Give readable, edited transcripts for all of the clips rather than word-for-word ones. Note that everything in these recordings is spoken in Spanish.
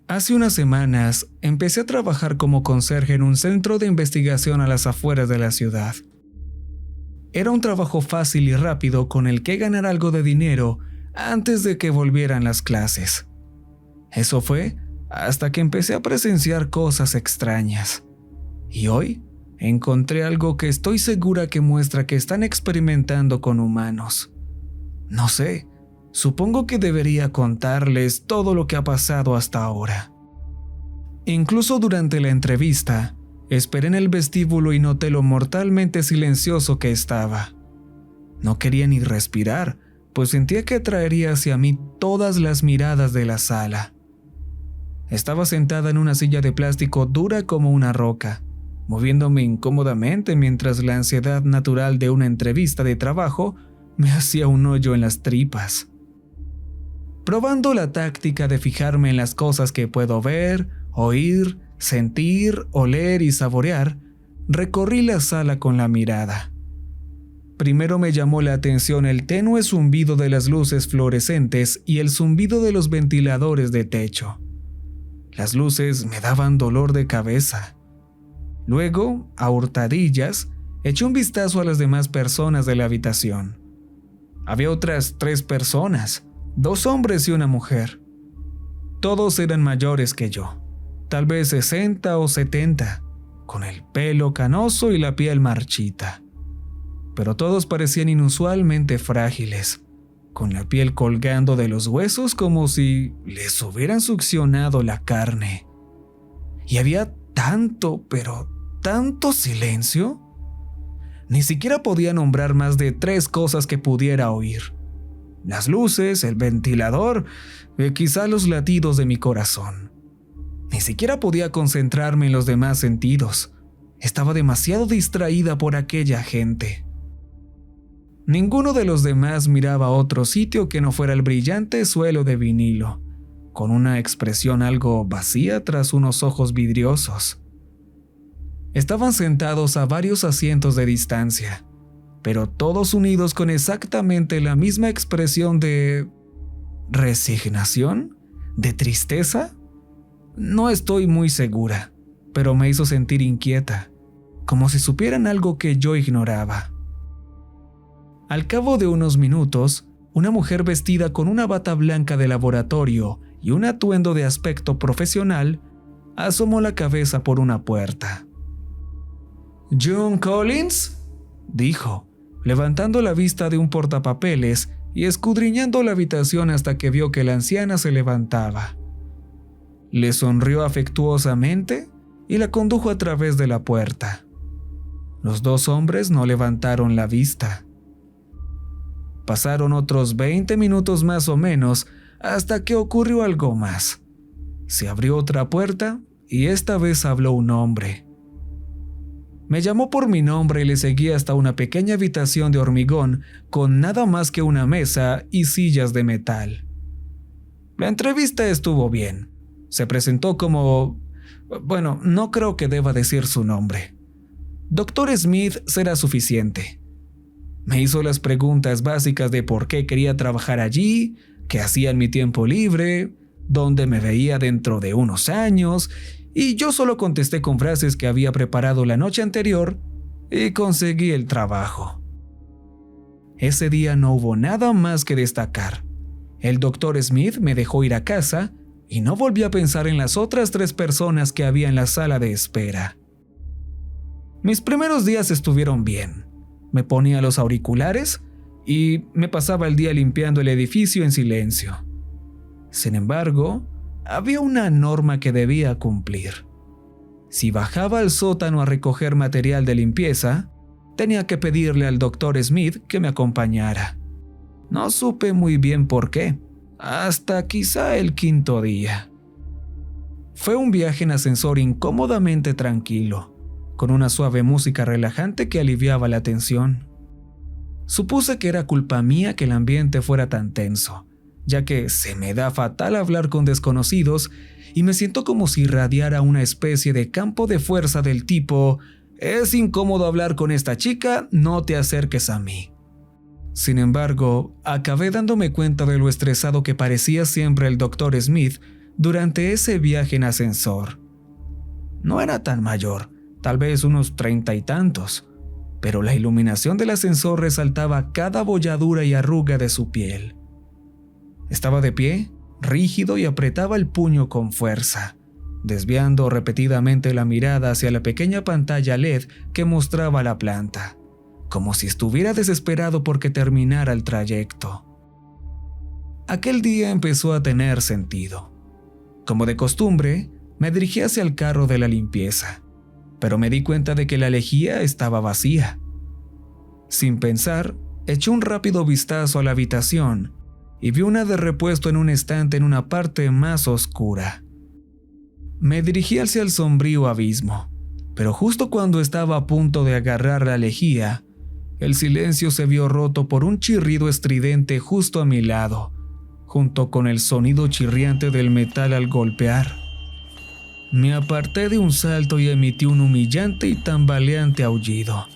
Hace unas semanas empecé a trabajar como conserje en un centro de investigación a las afueras de la ciudad. Era un trabajo fácil y rápido con el que ganar algo de dinero antes de que volvieran las clases. Eso fue hasta que empecé a presenciar cosas extrañas. Y hoy encontré algo que estoy segura que muestra que están experimentando con humanos. No sé, supongo que debería contarles todo lo que ha pasado hasta ahora. Incluso durante la entrevista, esperé en el vestíbulo y noté lo mortalmente silencioso que estaba. No quería ni respirar, pues sentía que atraería hacia mí todas las miradas de la sala. Estaba sentada en una silla de plástico dura como una roca, moviéndome incómodamente mientras la ansiedad natural de una entrevista de trabajo me hacía un hoyo en las tripas. Probando la táctica de fijarme en las cosas que puedo ver, oír, sentir, oler y saborear, recorrí la sala con la mirada. Primero me llamó la atención el tenue zumbido de las luces fluorescentes y el zumbido de los ventiladores de techo. Las luces me daban dolor de cabeza. Luego, a hurtadillas, eché un vistazo a las demás personas de la habitación. Había otras 3 personas, 2 hombres y una mujer. Todos eran mayores que yo, tal vez 60 o 70, con el pelo canoso y la piel marchita. Pero todos parecían inusualmente frágiles, con la piel colgando de los huesos como si les hubieran succionado la carne. Y había tanto, pero tanto silencio. Ni siquiera podía nombrar más de 3 cosas que pudiera oír. Las luces, el ventilador, quizá los latidos de mi corazón. Ni siquiera podía concentrarme en los demás sentidos. Estaba demasiado distraída por aquella gente. Ninguno de los demás miraba a otro sitio que no fuera el brillante suelo de vinilo, con una expresión algo vacía tras unos ojos vidriosos. Estaban sentados a varios asientos de distancia, pero todos unidos con exactamente la misma expresión de ¿resignación? ¿De tristeza? No estoy muy segura, pero me hizo sentir inquieta, como si supieran algo que yo ignoraba. Al cabo de unos minutos, una mujer vestida con una bata blanca de laboratorio y un atuendo de aspecto profesional asomó la cabeza por una puerta. «¿June Collins?», dijo, levantando la vista de un portapapeles y escudriñando la habitación hasta que vio que la anciana se levantaba. Le sonrió afectuosamente y la condujo a través de la puerta. Los 2 hombres no levantaron la vista. Pasaron otros 20 minutos más o menos hasta que ocurrió algo más. Se abrió otra puerta y esta vez habló un hombre. Me llamó por mi nombre y le seguí hasta una pequeña habitación de hormigón con nada más que una mesa y sillas de metal. La entrevista estuvo bien. Se presentó como... Bueno, no creo que deba decir su nombre. Dr. Smith será suficiente. Me hizo las preguntas básicas de por qué quería trabajar allí, qué hacía en mi tiempo libre, dónde me veía dentro de unos años, y yo solo contesté con frases que había preparado la noche anterior y conseguí el trabajo. Ese día no hubo nada más que destacar. El Dr. Smith me dejó ir a casa y no volví a pensar en las otras 3 personas que había en la sala de espera. Mis primeros días estuvieron bien. Me ponía los auriculares y me pasaba el día limpiando el edificio en silencio. Sin embargo, había una norma que debía cumplir. Si bajaba al sótano a recoger material de limpieza, tenía que pedirle al Dr. Smith que me acompañara. No supe muy bien por qué, hasta quizá el 5.º día. Fue un viaje en ascensor incómodamente tranquilo, con una suave música relajante que aliviaba la tensión. Supuse que era culpa mía que el ambiente fuera tan tenso, ya que se me da fatal hablar con desconocidos y me siento como si irradiara una especie de campo de fuerza del tipo «Es incómodo hablar con esta chica, no te acerques a mí». Sin embargo, acabé dándome cuenta de lo estresado que parecía siempre el Dr. Smith durante ese viaje en ascensor. No era tan mayor, tal vez unos 30 y tantos, pero la iluminación del ascensor resaltaba cada bolladura y arruga de su piel. Estaba de pie, rígido, y apretaba el puño con fuerza, desviando repetidamente la mirada hacia la pequeña pantalla LED que mostraba la planta, como si estuviera desesperado porque terminara el trayecto. Aquel día empezó a tener sentido. Como de costumbre, me dirigí hacia el carro de la limpieza, pero me di cuenta de que la lejía estaba vacía. Sin pensar, eché un rápido vistazo a la habitación y vi una de repuesto en un estante en una parte más oscura. Me dirigí hacia el sombrío abismo, pero justo cuando estaba a punto de agarrar la lejía, el silencio se vio roto por un chirrido estridente justo a mi lado, junto con el sonido chirriante del metal al golpear. Me aparté de un salto y emití un humillante y tambaleante aullido,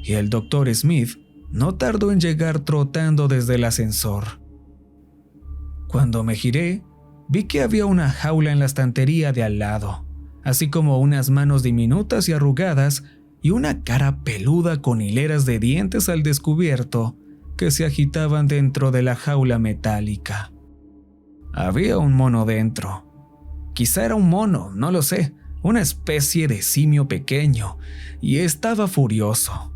y el Dr. Smith no tardó en llegar trotando desde el ascensor. Cuando me giré, vi que había una jaula en la estantería de al lado, así como unas manos diminutas y arrugadas y una cara peluda con hileras de dientes al descubierto que se agitaban dentro de la jaula metálica. Había un mono dentro. Quizá era un mono, no lo sé, una especie de simio pequeño, y estaba furioso.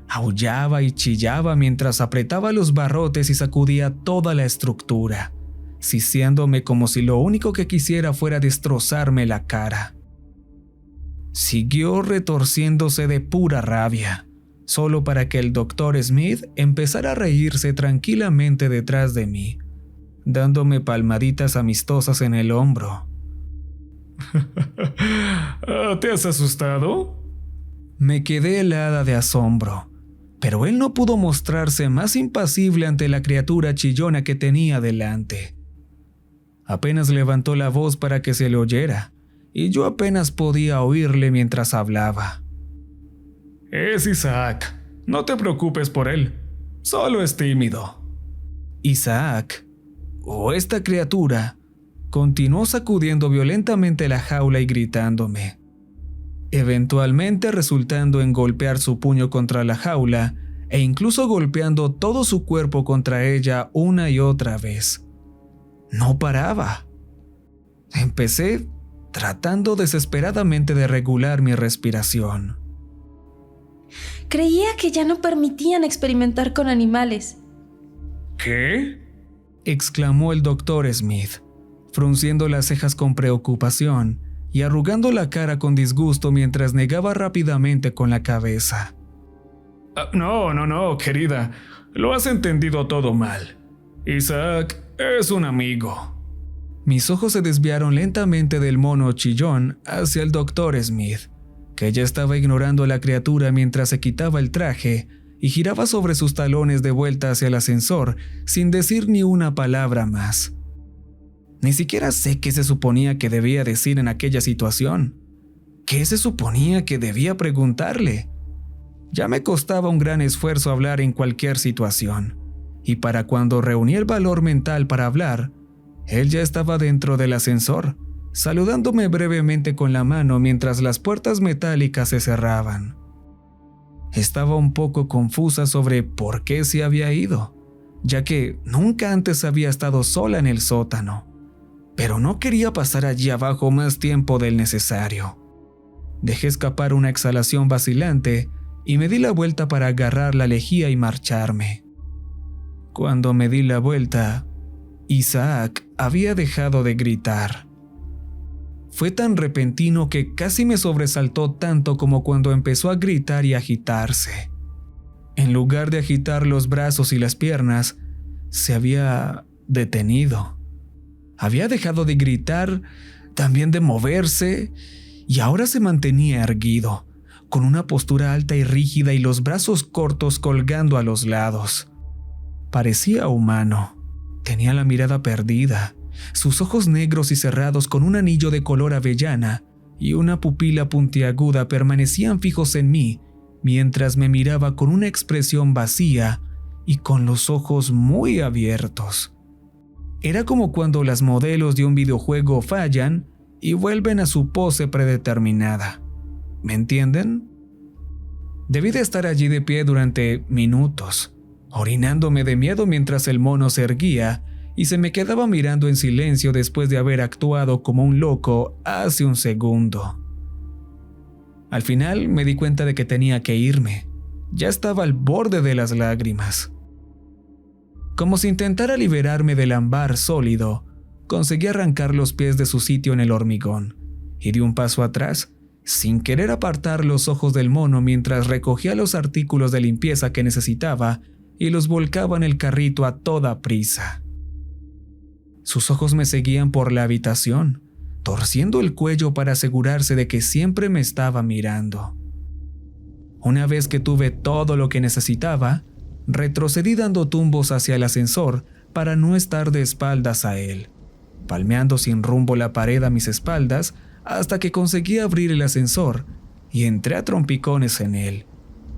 Aullaba y chillaba mientras apretaba los barrotes y sacudía toda la estructura, siseándome como si lo único que quisiera fuera destrozarme la cara. Siguió retorciéndose de pura rabia, solo para que el Dr. Smith empezara a reírse tranquilamente detrás de mí, dándome palmaditas amistosas en el hombro. ¿Te has asustado? Me quedé helada de asombro, pero él no pudo mostrarse más impasible ante la criatura chillona que tenía delante. Apenas levantó la voz para que se le oyera, y yo apenas podía oírle mientras hablaba. Es Isaac, no te preocupes por él, solo es tímido. Isaac, o esta criatura, continuó sacudiendo violentamente la jaula y gritándome, eventualmente resultando en golpear su puño contra la jaula e incluso golpeando todo su cuerpo contra ella una y otra vez. No paraba. Empecé tratando desesperadamente de regular mi respiración. Creía que ya no permitían experimentar con animales. ¿Qué? Exclamó el Dr. Smith, frunciendo las cejas con preocupación y arrugando la cara con disgusto mientras negaba rápidamente con la cabeza. No, querida, lo has entendido todo mal. Isaac es un amigo. Mis ojos se desviaron lentamente del mono chillón hacia el Dr. Smith, que ya estaba ignorando a la criatura mientras se quitaba el traje y giraba sobre sus talones de vuelta hacia el ascensor sin decir ni una palabra más. Ni siquiera sé qué se suponía que debía decir en aquella situación. ¿Qué se suponía que debía preguntarle? Ya me costaba un gran esfuerzo hablar en cualquier situación, y para cuando reuní el valor mental para hablar, él ya estaba dentro del ascensor, saludándome brevemente con la mano mientras las puertas metálicas se cerraban. Estaba un poco confusa sobre por qué se había ido, ya que nunca antes había estado sola en el sótano, pero no quería pasar allí abajo más tiempo del necesario. Dejé escapar una exhalación vacilante y me di la vuelta para agarrar la lejía y marcharme. Cuando me di la vuelta, Isaac había dejado de gritar. Fue tan repentino que casi me sobresaltó tanto como cuando empezó a gritar y agitarse. En lugar de agitar los brazos y las piernas, se había detenido. Había dejado de gritar, también de moverse, y ahora se mantenía erguido, con una postura alta y rígida y los brazos cortos colgando a los lados. Parecía humano. Tenía la mirada perdida, sus ojos negros y cerrados con un anillo de color avellana y una pupila puntiaguda permanecían fijos en mí mientras me miraba con una expresión vacía y con los ojos muy abiertos. Era como cuando las modelos de un videojuego fallan y vuelven a su pose predeterminada. ¿Me entienden? Debí de estar allí de pie durante minutos, orinándome de miedo mientras el mono se erguía y se me quedaba mirando en silencio después de haber actuado como un loco hace un segundo. Al final me di cuenta de que tenía que irme. Ya estaba al borde de las lágrimas. Como si intentara liberarme del ámbar sólido, conseguí arrancar los pies de su sitio en el hormigón y di un paso atrás, sin querer apartar los ojos del mono mientras recogía los artículos de limpieza que necesitaba y los volcaba en el carrito a toda prisa. Sus ojos me seguían por la habitación, torciendo el cuello para asegurarse de que siempre me estaba mirando. Una vez que tuve todo lo que necesitaba, retrocedí dando tumbos hacia el ascensor para no estar de espaldas a él, palmeando sin rumbo la pared a mis espaldas hasta que conseguí abrir el ascensor y entré a trompicones en él,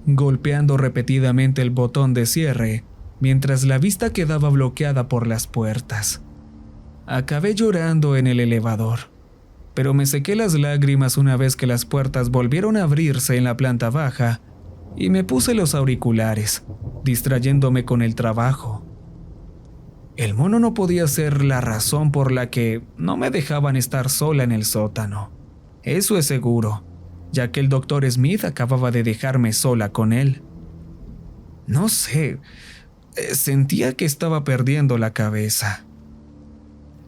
golpeando repetidamente el botón de cierre mientras la vista quedaba bloqueada por las puertas. Acabé llorando en el elevador, pero me sequé las lágrimas una vez que las puertas volvieron a abrirse en la planta baja y me puse los auriculares, distrayéndome con el trabajo. El mono no podía ser la razón por la que no me dejaban estar sola en el sótano. Eso es seguro, ya que el Dr. Smith acababa de dejarme sola con él. No sé, sentía que estaba perdiendo la cabeza.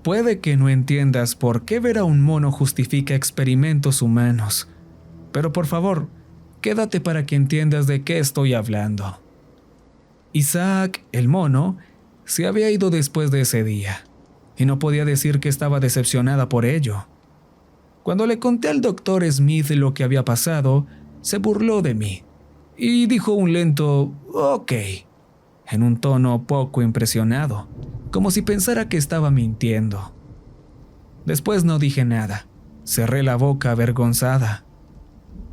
Puede que no entiendas por qué ver a un mono justifica experimentos humanos, pero por favor, quédate para que entiendas de qué estoy hablando. Isaac, el mono, se había ido después de ese día, y no podía decir que estaba decepcionada por ello. Cuando le conté al Dr. Smith lo que había pasado, se burló de mí, y dijo un lento «ok», en un tono poco impresionado, como si pensara que estaba mintiendo. Después no dije nada, cerré la boca avergonzada.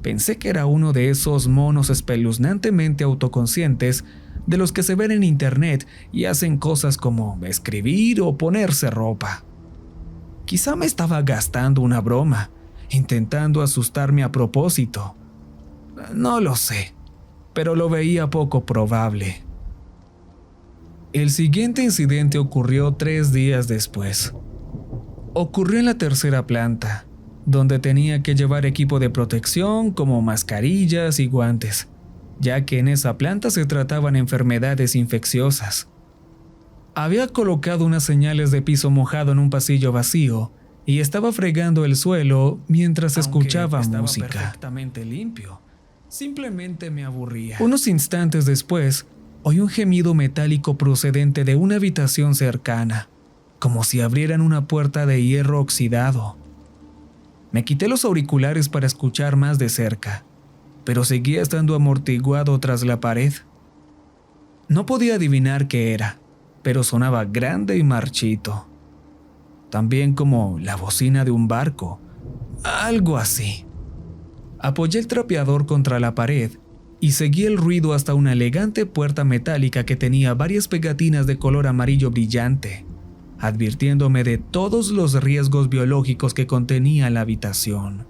Pensé que era uno de esos monos espeluznantemente autoconscientes de los que se ven en internet y hacen cosas como escribir o ponerse ropa. Quizá me estaba gastando una broma, intentando asustarme a propósito. No lo sé, pero lo veía poco probable. El siguiente incidente ocurrió 3 días después. Ocurrió en la tercera planta, donde tenía que llevar equipo de protección como mascarillas y guantes, ya que en esa planta se trataban enfermedades infecciosas. Había colocado unas señales de piso mojado en un pasillo vacío y estaba fregando el suelo mientras escuchaba música. Estaba perfectamente limpio. Simplemente me aburría. Unos instantes después, oí un gemido metálico procedente de una habitación cercana, como si abrieran una puerta de hierro oxidado. Me quité los auriculares para escuchar más de cerca, pero seguía estando amortiguado tras la pared. No podía adivinar qué era, pero sonaba grande y marchito. También como la bocina de un barco, algo así. Apoyé el trapeador contra la pared y seguí el ruido hasta una elegante puerta metálica que tenía varias pegatinas de color amarillo brillante, advirtiéndome de todos los riesgos biológicos que contenía la habitación.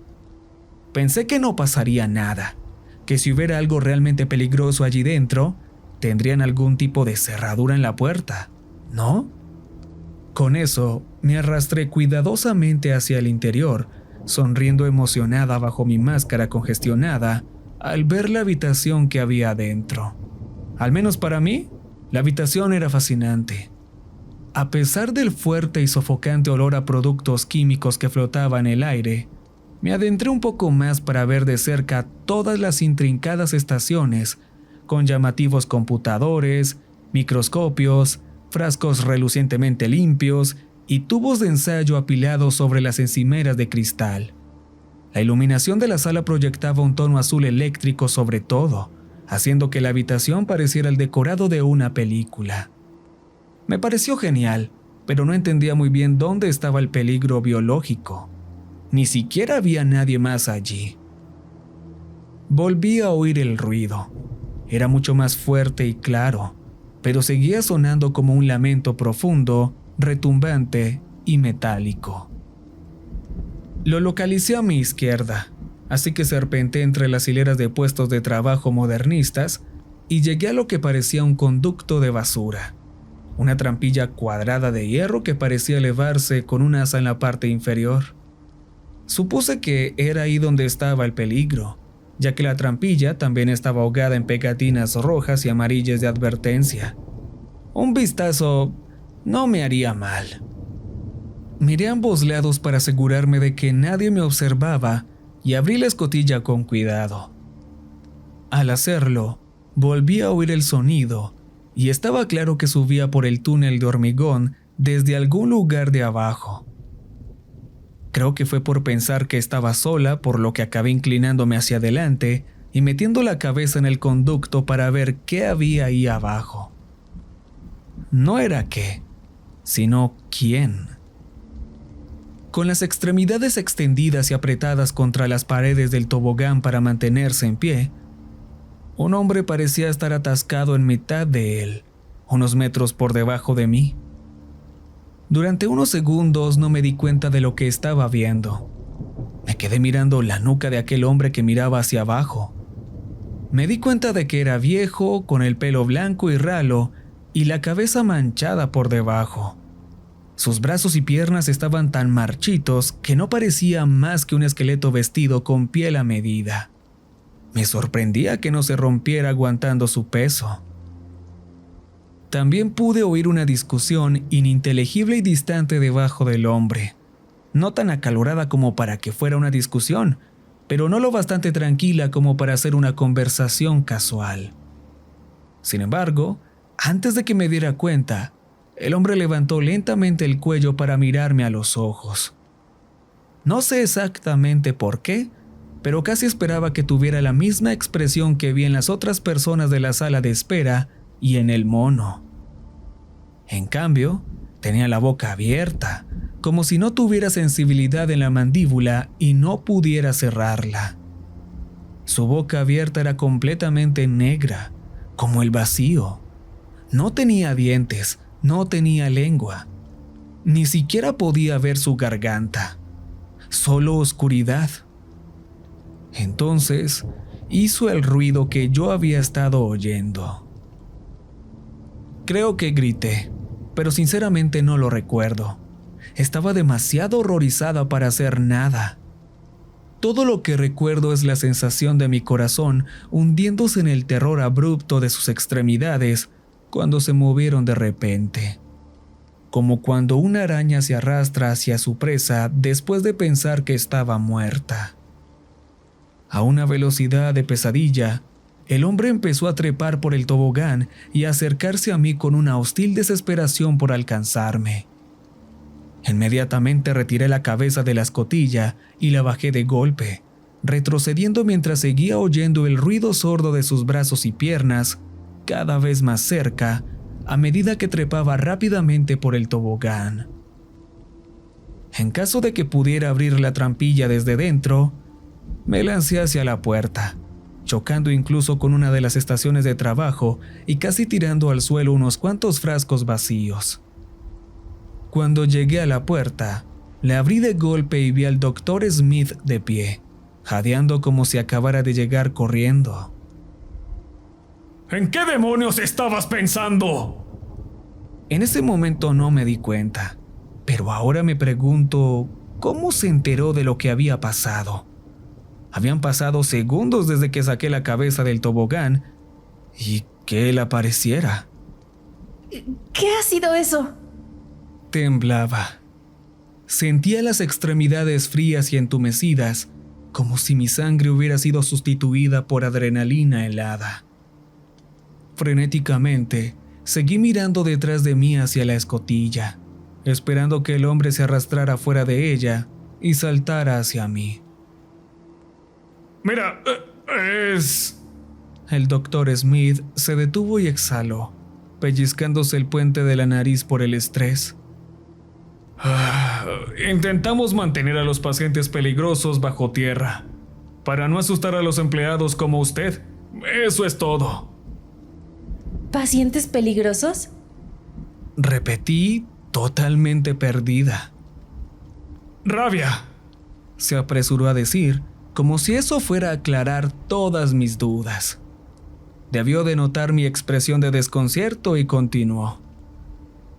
Pensé que no pasaría nada, que si hubiera algo realmente peligroso allí dentro, tendrían algún tipo de cerradura en la puerta, ¿no? Con eso, me arrastré cuidadosamente hacia el interior, sonriendo emocionada bajo mi máscara congestionada al ver la habitación que había adentro. Al menos para mí, la habitación era fascinante. A pesar del fuerte y sofocante olor a productos químicos que flotaba en el aire, me adentré un poco más para ver de cerca todas las intrincadas estaciones, con llamativos computadores, microscopios, frascos relucientemente limpios y tubos de ensayo apilados sobre las encimeras de cristal. La iluminación de la sala proyectaba un tono azul eléctrico sobre todo, haciendo que la habitación pareciera el decorado de una película. Me pareció genial, pero no entendía muy bien dónde estaba el peligro biológico. Ni siquiera había nadie más allí. Volví a oír el ruido. Era mucho más fuerte y claro, pero seguía sonando como un lamento profundo retumbante y metálico. Lo localicé a mi izquierda, así que serpenté entre las hileras de puestos de trabajo modernistas y llegué a lo que parecía un conducto de basura, una trampilla cuadrada de hierro que parecía elevarse con un asa en la parte inferior. Supuse que era ahí donde estaba el peligro, ya que la trampilla también estaba ahogada en pegatinas rojas y amarillas de advertencia. Un vistazo no me haría mal. Miré a ambos lados para asegurarme de que nadie me observaba y abrí la escotilla con cuidado. Al hacerlo, volví a oír el sonido y estaba claro que subía por el túnel de hormigón desde algún lugar de abajo. Creo que fue por pensar que estaba sola, por lo que acabé inclinándome hacia adelante y metiendo la cabeza en el conducto para ver qué había ahí abajo. No era qué, sino quién. Con las extremidades extendidas y apretadas contra las paredes del tobogán para mantenerse en pie, un hombre parecía estar atascado en mitad de él, unos metros por debajo de mí. Durante unos segundos no me di cuenta de lo que estaba viendo. Me quedé mirando la nuca de aquel hombre que miraba hacia abajo. Me di cuenta de que era viejo, con el pelo blanco y ralo y la cabeza manchada por debajo. Sus brazos y piernas estaban tan marchitos que no parecía más que un esqueleto vestido con piel a medida. Me sorprendía que no se rompiera aguantando su peso. También pude oír una discusión ininteligible y distante debajo del hombre. No tan acalorada como para que fuera una discusión, pero no lo bastante tranquila como para hacer una conversación casual. Sin embargo, antes de que me diera cuenta, el hombre levantó lentamente el cuello para mirarme a los ojos. No sé exactamente por qué, pero casi esperaba que tuviera la misma expresión que vi en las otras personas de la sala de espera y en el mono. En cambio, tenía la boca abierta, como si no tuviera sensibilidad en la mandíbula y no pudiera cerrarla. Su boca abierta era completamente negra, como el vacío. No tenía dientes, no tenía lengua. Ni siquiera podía ver su garganta. Solo oscuridad. Entonces, hizo el ruido que yo había estado oyendo. Creo que grité, pero sinceramente no lo recuerdo. Estaba demasiado horrorizada para hacer nada. Todo lo que recuerdo es la sensación de mi corazón hundiéndose en el terror abrupto de sus extremidades cuando se movieron de repente. Como cuando una araña se arrastra hacia su presa después de pensar que estaba muerta. A una velocidad de pesadilla, el hombre empezó a trepar por el tobogán y a acercarse a mí con una hostil desesperación por alcanzarme. Inmediatamente retiré la cabeza de la escotilla y la bajé de golpe, retrocediendo mientras seguía oyendo el ruido sordo de sus brazos y piernas, cada vez más cerca, a medida que trepaba rápidamente por el tobogán. En caso de que pudiera abrir la trampilla desde dentro, me lancé hacia la puerta, chocando incluso con una de las estaciones de trabajo y casi tirando al suelo unos cuantos frascos vacíos. Cuando llegué a la puerta, la abrí de golpe y vi al Dr. Smith de pie, jadeando como si acabara de llegar corriendo. ¿En qué demonios estabas pensando? En ese momento no me di cuenta, pero ahora me pregunto cómo se enteró de lo que había pasado. Habían pasado segundos desde que saqué la cabeza del tobogán y que él apareciera. ¿Qué ha sido eso? Temblaba. Sentía las extremidades frías y entumecidas, como si mi sangre hubiera sido sustituida por adrenalina helada. Frenéticamente, seguí mirando detrás de mí hacia la escotilla, esperando que el hombre se arrastrara fuera de ella y saltara hacia mí. Mira, es... El Dr. Smith se detuvo y exhaló, pellizcándose el puente de la nariz por el estrés. Intentamos mantener a los pacientes peligrosos bajo tierra, para no asustar a los empleados como usted. Eso es todo. ¿Pacientes peligrosos? Repetí, totalmente perdida. ¡Rabia! Se apresuró a decir, como si eso fuera a aclarar todas mis dudas. Debió de notar mi expresión de desconcierto y continuó.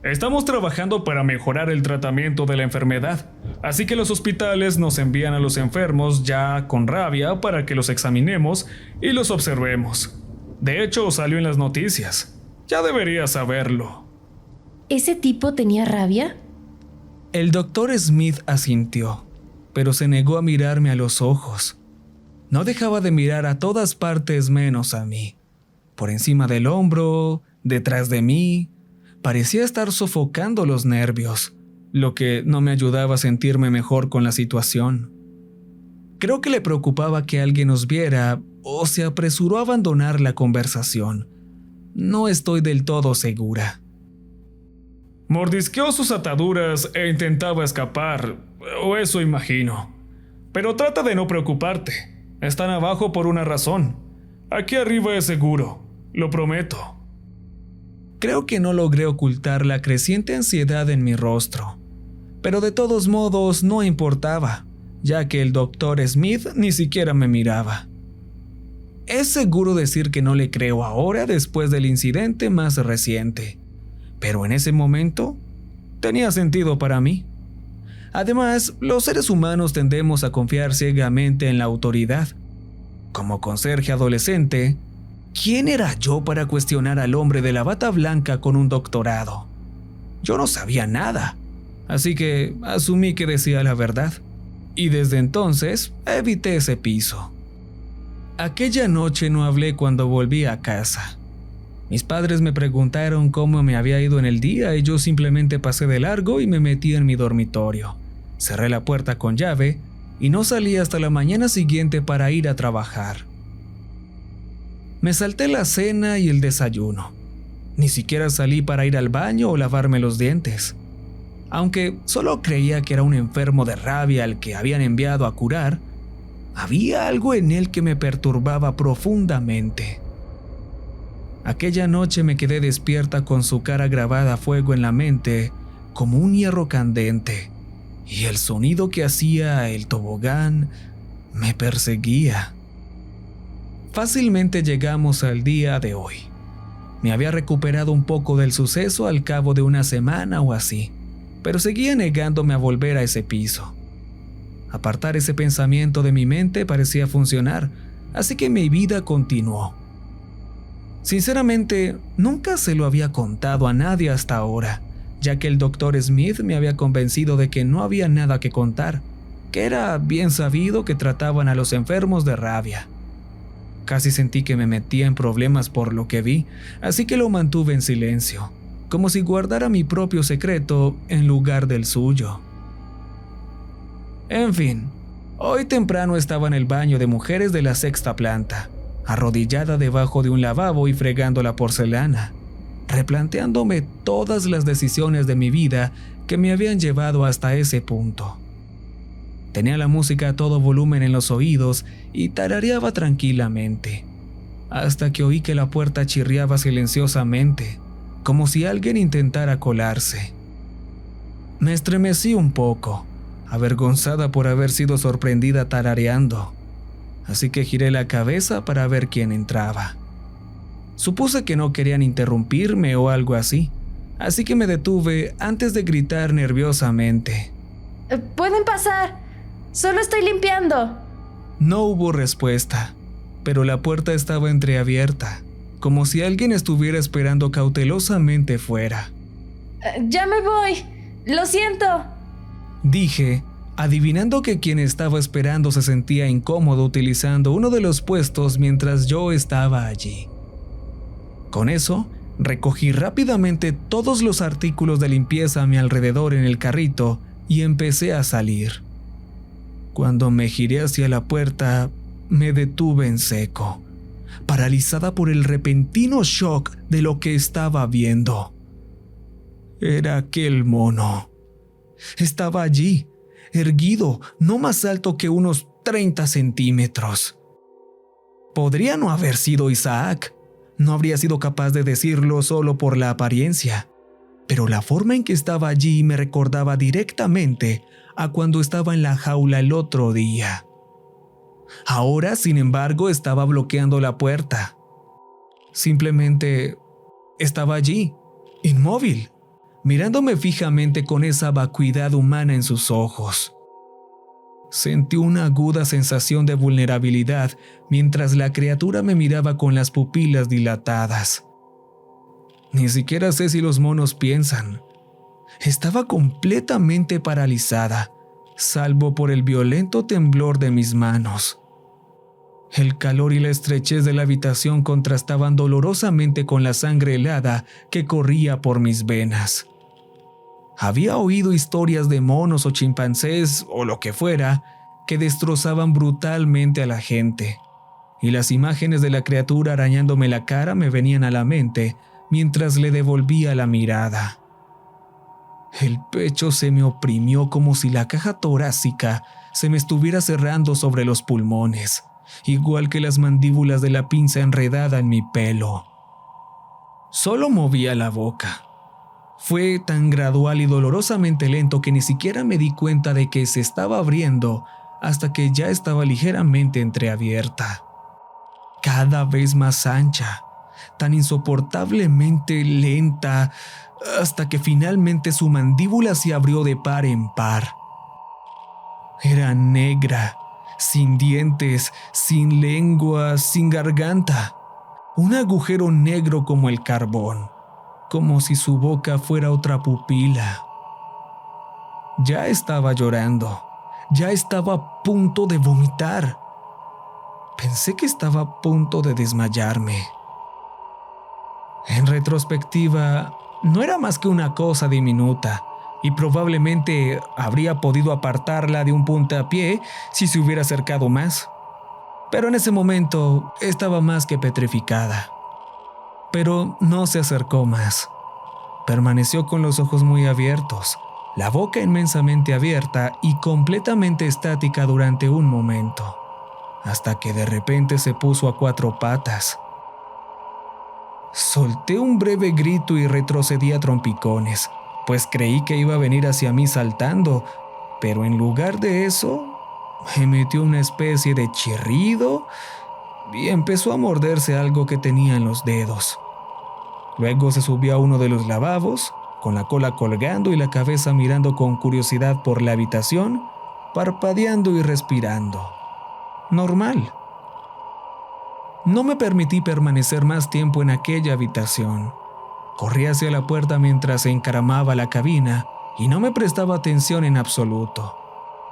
Estamos trabajando para mejorar el tratamiento de la enfermedad, así que los hospitales nos envían a los enfermos ya con rabia para que los examinemos y los observemos. De hecho, salió en las noticias. Ya deberías saberlo. ¿Ese tipo tenía rabia? El doctor Smith asintió, pero se negó a mirarme a los ojos. No dejaba de mirar a todas partes menos a mí. Por encima del hombro, detrás de mí. Parecía estar sofocando los nervios, lo que no me ayudaba a sentirme mejor con la situación. Creo que le preocupaba que alguien nos viera o se apresuró a abandonar la conversación. No estoy del todo segura. Mordisqueó sus ataduras e intentaba escapar, o eso imagino. Pero trata de no preocuparte. Están abajo por una razón. Aquí arriba es seguro, lo prometo. Creo que no logré ocultar la creciente ansiedad en mi rostro. Pero de todos modos no importaba, ya que el doctor Smith ni siquiera me miraba. Es seguro decir que no le creo ahora después del incidente más reciente, pero en ese momento tenía sentido para mí. Además, los seres humanos tendemos a confiar ciegamente en la autoridad. Como conserje adolescente, ¿quién era yo para cuestionar al hombre de la bata blanca con un doctorado? Yo no sabía nada, así que asumí que decía la verdad, y desde entonces evité ese piso. Aquella noche no hablé cuando volví a casa. Mis padres me preguntaron cómo me había ido en el día y yo simplemente pasé de largo y me metí en mi dormitorio. Cerré la puerta con llave y no salí hasta la mañana siguiente para ir a trabajar. Me salté la cena y el desayuno. Ni siquiera salí para ir al baño o lavarme los dientes. Aunque solo creía que era un enfermo de rabia al que habían enviado a curar, había algo en él que me perturbaba profundamente. Aquella noche me quedé despierta con su cara grabada a fuego en la mente como un hierro candente, y el sonido que hacía el tobogán me perseguía. Fácilmente llegamos al día de hoy. Me había recuperado un poco del suceso al cabo de una semana o así, pero seguía negándome a volver a ese piso. Apartar ese pensamiento de mi mente parecía funcionar, así que mi vida continuó. Sinceramente, nunca se lo había contado a nadie hasta ahora, ya que el doctor Smith me había convencido de que no había nada que contar, que era bien sabido que trataban a los enfermos de rabia. Casi sentí que me metía en problemas por lo que vi, así que lo mantuve en silencio, como si guardara mi propio secreto en lugar del suyo. En fin, hoy temprano estaba en el baño de mujeres de la 6ª planta, arrodillada debajo de un lavabo y fregando la porcelana, replanteándome todas las decisiones de mi vida que me habían llevado hasta ese punto. Tenía la música a todo volumen en los oídos y tarareaba tranquilamente, hasta que oí que la puerta chirriaba silenciosamente, como si alguien intentara colarse. Me estremecí un poco, avergonzada por haber sido sorprendida tarareando, así que giré la cabeza para ver quién entraba. Supuse que no querían interrumpirme o algo así que me detuve antes de gritar nerviosamente. ¿Pueden pasar? Solo estoy limpiando. No hubo respuesta, pero la puerta estaba entreabierta, como si alguien estuviera esperando cautelosamente fuera. Ya me voy. Lo siento. Dije, adivinando que quien estaba esperando se sentía incómodo utilizando uno de los puestos mientras yo estaba allí. Con eso, recogí rápidamente todos los artículos de limpieza a mi alrededor en el carrito y empecé a salir. Cuando me giré hacia la puerta, me detuve en seco, paralizada por el repentino shock de lo que estaba viendo. Era aquel mono. Estaba allí, erguido, no más alto que unos 30 centímetros. Podría no haber sido Isaac. No habría sido capaz de decirlo solo por la apariencia. pero la forma en que estaba allí me recordaba directamente a cuando estaba en la jaula el otro día. Ahora, sin embargo, estaba bloqueando la puerta. Simplemente estaba allí, inmóvil, mirándome fijamente con esa vacuidad humana en sus ojos. Sentí una aguda sensación de vulnerabilidad mientras la criatura me miraba con las pupilas dilatadas. Ni siquiera sé si los monos piensan. Estaba completamente paralizada, salvo por el violento temblor de mis manos. El calor y la estrechez de la habitación contrastaban dolorosamente con la sangre helada que corría por mis venas. Había oído historias de monos o chimpancés o lo que fuera que destrozaban brutalmente a la gente, y las imágenes de la criatura arañándome la cara me venían a la mente mientras le devolvía la mirada. El pecho se me oprimió como si la caja torácica se me estuviera cerrando sobre los pulmones, igual que las mandíbulas de la pinza enredada en mi pelo. Solo movía la boca. Fue tan gradual y dolorosamente lento que ni siquiera me di cuenta de que se estaba abriendo hasta que ya estaba ligeramente entreabierta. Cada vez más ancha, tan insoportablemente lenta, hasta que finalmente su mandíbula se abrió de par en par. Era negra, sin dientes, sin lengua, sin garganta. Un agujero negro como el carbón, como si su boca fuera otra pupila. Ya estaba llorando, ya estaba a punto de vomitar. Pensé que estaba a punto de desmayarme. En retrospectiva, no era más que una cosa diminuta, y probablemente habría podido apartarla de un puntapié si se hubiera acercado más. Pero en ese momento estaba más que petrificada. Pero no se acercó más. Permaneció con los ojos muy abiertos, la boca inmensamente abierta y completamente estática durante un momento, hasta que de repente se puso a 4 patas. Solté un breve grito y retrocedí a trompicones, pues creí que iba a venir hacia mí saltando, pero en lugar de eso, emitió una especie de chirrido y empezó a morderse algo que tenía en los dedos. Luego se subió a uno de los lavabos, con la cola colgando y la cabeza mirando con curiosidad por la habitación, parpadeando y respirando. Normal. No me permití permanecer más tiempo en aquella habitación. Corrí hacia la puerta mientras se encaramaba la cabina y no me prestaba atención en absoluto.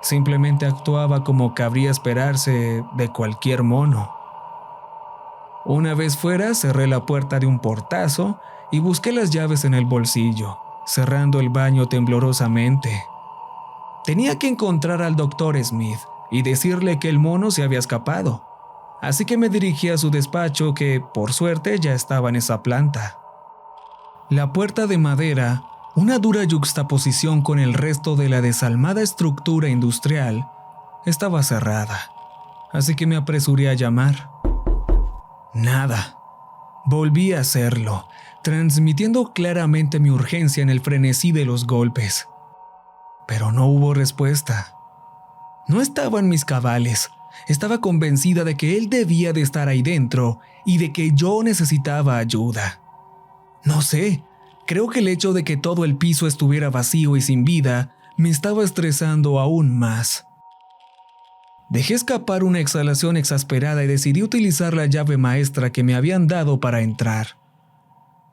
Simplemente actuaba como cabría esperarse de cualquier mono. Una vez fuera, cerré la puerta de un portazo y busqué las llaves en el bolsillo, cerrando el baño temblorosamente. Tenía que encontrar al Dr. Smith y decirle que el mono se había escapado, así que me dirigí a su despacho que, por suerte, ya estaba en esa planta. La puerta de madera, una dura yuxtaposición con el resto de la desalmada estructura industrial, estaba cerrada, así que me apresuré a llamar. Nada. Volví a hacerlo, transmitiendo claramente mi urgencia en el frenesí de los golpes. Pero no hubo respuesta. No estaba en mis cabales. Estaba convencida de que él debía de estar ahí dentro y de que yo necesitaba ayuda. No sé, creo que el hecho de que todo el piso estuviera vacío y sin vida me estaba estresando aún más. Dejé escapar una exhalación exasperada y decidí utilizar la llave maestra que me habían dado para entrar.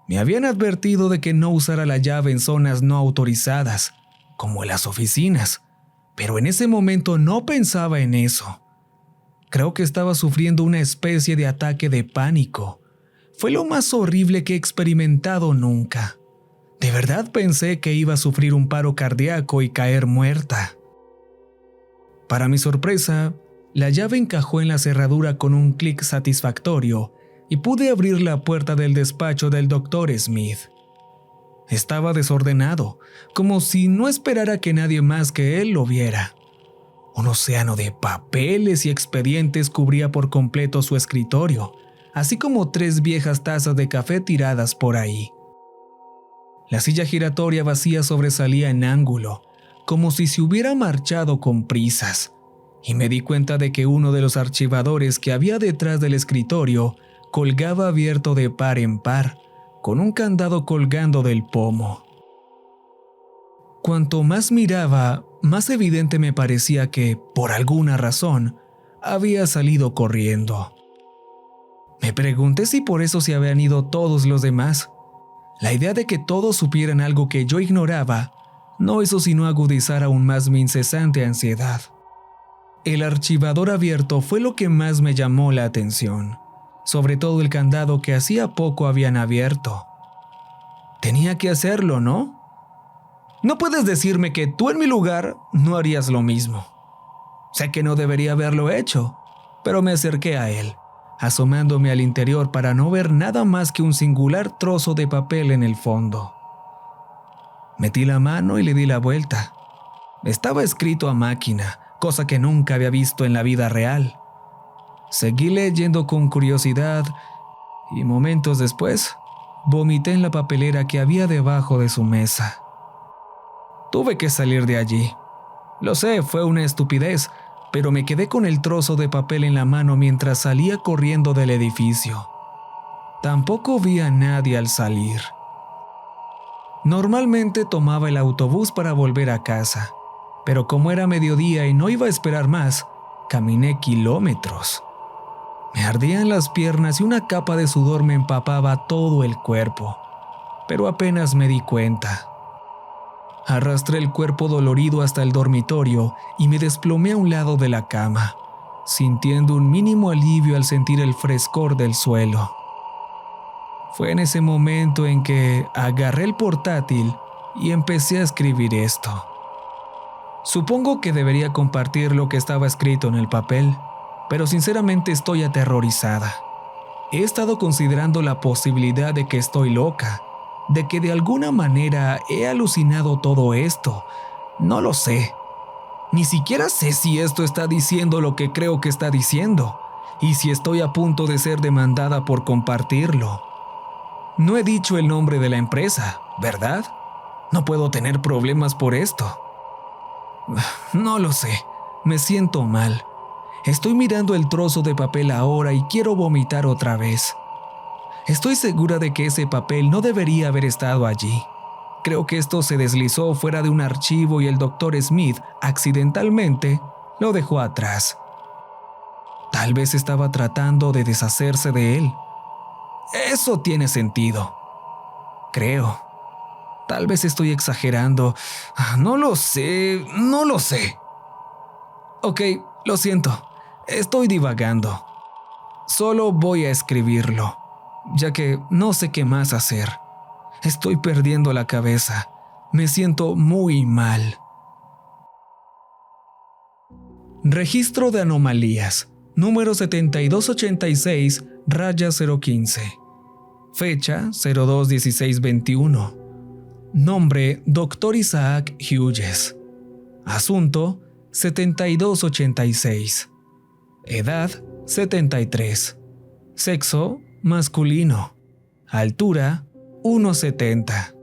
Me habían advertido de que no usara la llave en zonas no autorizadas, como en las oficinas, pero en ese momento no pensaba en eso. Creo que estaba sufriendo una especie de ataque de pánico. Fue lo más horrible que he experimentado nunca. De verdad pensé que iba a sufrir un paro cardíaco y caer muerta. Para mi sorpresa, la llave encajó en la cerradura con un clic satisfactorio y pude abrir la puerta del despacho del Dr. Smith. Estaba desordenado, como si no esperara que nadie más que él lo viera. Un océano de papeles y expedientes cubría por completo su escritorio, así como 3 viejas tazas de café tiradas por ahí. La silla giratoria vacía sobresalía en ángulo, como si se hubiera marchado con prisas, y me di cuenta de que uno de los archivadores que había detrás del escritorio colgaba abierto de par en par, con un candado colgando del pomo. Cuanto más miraba, más evidente me parecía que, por alguna razón, había salido corriendo. Me pregunté si por eso se habían ido todos los demás. La idea de que todos supieran algo que yo ignoraba no hizo sino agudizar aún más mi incesante ansiedad. El archivador abierto fue lo que más me llamó la atención, sobre todo el candado que hacía poco habían abierto. Tenía que hacerlo, ¿no? No puedes decirme que tú en mi lugar no harías lo mismo. Sé que no debería haberlo hecho, pero me acerqué a él, asomándome al interior para no ver nada más que un singular trozo de papel en el fondo. Metí la mano y le di la vuelta. Estaba escrito a máquina, cosa que nunca había visto en la vida real. Seguí leyendo con curiosidad y momentos después vomité en la papelera que había debajo de su mesa. Tuve que salir de allí. Lo sé, fue una estupidez, pero me quedé con el trozo de papel en la mano mientras salía corriendo del edificio. Tampoco vi a nadie al salir. Normalmente tomaba el autobús para volver a casa, pero como era mediodía y no iba a esperar más, caminé kilómetros. Me ardían las piernas y una capa de sudor me empapaba todo el cuerpo, pero apenas me di cuenta. Arrastré el cuerpo dolorido hasta el dormitorio y me desplomé a un lado de la cama, sintiendo un mínimo alivio al sentir el frescor del suelo. Fue en ese momento en que agarré el portátil y empecé a escribir esto. Supongo que debería compartir lo que estaba escrito en el papel, pero sinceramente estoy aterrorizada. He estado considerando la posibilidad de que estoy loca, de que de alguna manera he alucinado todo esto. No lo sé. Ni siquiera sé si esto está diciendo lo que creo que está diciendo, y si estoy a punto de ser demandada por compartirlo. No he dicho el nombre de la empresa, ¿verdad? No puedo tener problemas por esto. No lo sé. Me siento mal. Estoy mirando el trozo de papel ahora y quiero vomitar otra vez. Estoy segura de que ese papel no debería haber estado allí. Creo que esto se deslizó fuera de un archivo y el Dr. Smith, accidentalmente, lo dejó atrás. Tal vez estaba tratando de deshacerse de él. Eso tiene sentido. Creo. Tal vez estoy exagerando. No lo sé. Ok, lo siento. Estoy divagando. Solo voy a escribirlo, ya que no sé qué más hacer. Estoy perdiendo la cabeza. Me siento muy mal. Registro de anomalías. Número 7286-015. Fecha 02-16-21. Nombre Dr. Isaac Hughes. Asunto 7286. Edad 73. Sexo masculino. Altura 1,70.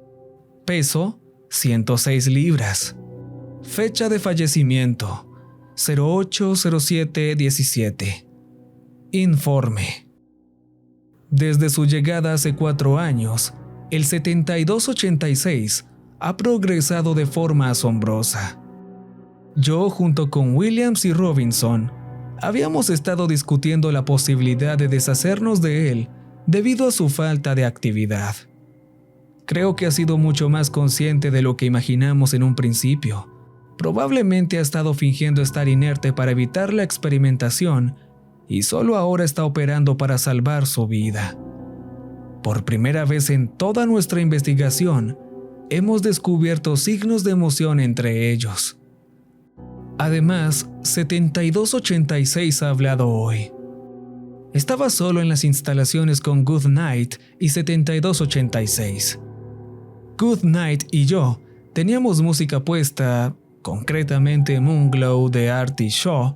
Peso 106 libras. Fecha de fallecimiento 08-07-17. Informe. Desde su llegada hace 4 años, el 7286 ha progresado de forma asombrosa. Yo, junto con Williams y Robinson, habíamos estado discutiendo la posibilidad de deshacernos de él debido a su falta de actividad. Creo que ha sido mucho más consciente de lo que imaginamos en un principio. Probablemente ha estado fingiendo estar inerte para evitar la experimentación y solo ahora está operando para salvar su vida. Por primera vez en toda nuestra investigación, hemos descubierto signos de emoción entre ellos. Además, 7286 ha hablado hoy. Estaba solo en las instalaciones con Goodnight y 7286. Goodnight y yo teníamos música puesta, concretamente Moonglow de Artie Shaw,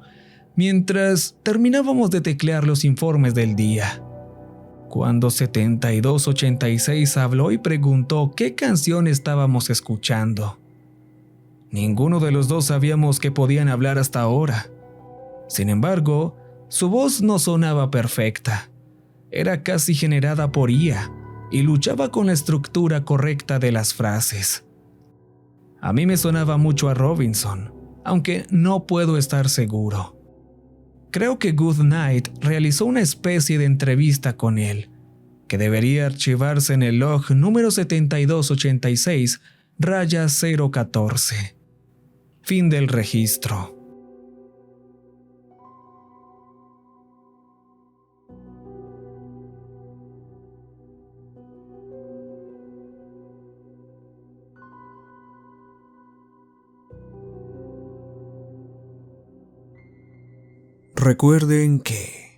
mientras terminábamos de teclear los informes del día. cuando 7286 habló y preguntó qué canción estábamos escuchando. Ninguno de los dos sabíamos que podían hablar hasta ahora. Sin embargo, su voz no sonaba perfecta. Era casi generada por IA y luchaba con la estructura correcta de las frases. A mí me sonaba mucho a Robinson, aunque no puedo estar seguro. Creo que Goodnight realizó una especie de entrevista con él, que debería archivarse en el log número 7286-014. Fin del registro. Recuerden que